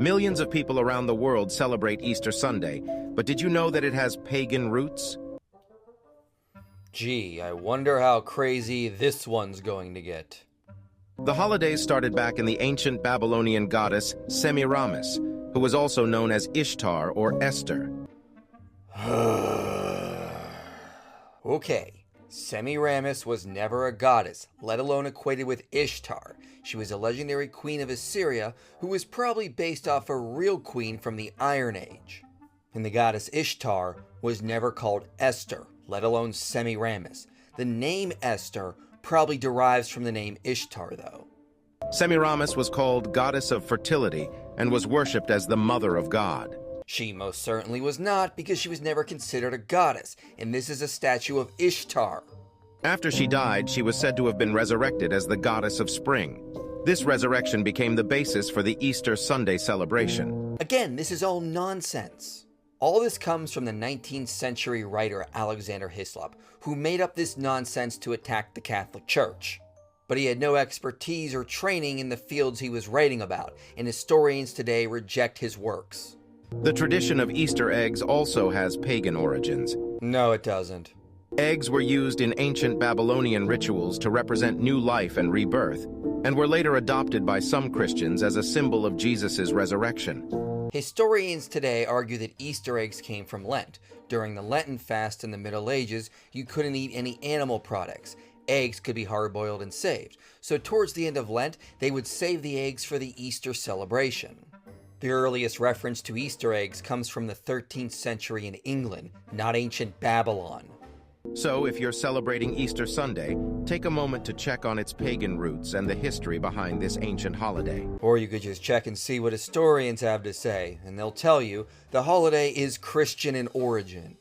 Millions of people around the world celebrate Easter Sunday, but did you know that it has pagan roots? Gee, I wonder how crazy this one's going to get. The holidays started back in the ancient Babylonian goddess Semiramis, who was also known as Ishtar or Esther. Okay, Semiramis was never a goddess, let alone equated with Ishtar. She was a legendary queen of Assyria who was probably based off a real queen from the Iron Age. And the goddess Ishtar was never called Esther, let alone Semiramis. The name Esther probably derives from the name Ishtar, though. Semiramis was called goddess of fertility and was worshipped as the mother of God. She most certainly was not, because she was never considered a goddess, and this is a statue of Ishtar. After she died, she was said to have been resurrected as the goddess of spring. This resurrection became the basis for the Easter Sunday celebration. Again, this is all nonsense. All this comes from the 19th century writer Alexander Hislop, who made up this nonsense to attack the Catholic Church. But he had no expertise or training in the fields he was writing about, and historians today reject his works. The tradition of Easter eggs also has pagan origins. No, it doesn't. Eggs were used in ancient Babylonian rituals to represent new life and rebirth, and were later adopted by some Christians as a symbol of Jesus' resurrection. Historians today argue that Easter eggs came from Lent. During the Lenten fast in the Middle Ages, you couldn't eat any animal products. Eggs could be hard-boiled and saved. So towards the end of Lent, they would save the eggs for the Easter celebration. The earliest reference to Easter eggs comes from the 13th century in England, not ancient Babylon. So, if you're celebrating Easter Sunday, take a moment to check on its pagan roots and the history behind this ancient holiday. Or you could just check and see what historians have to say, and they'll tell you the holiday is Christian in origin.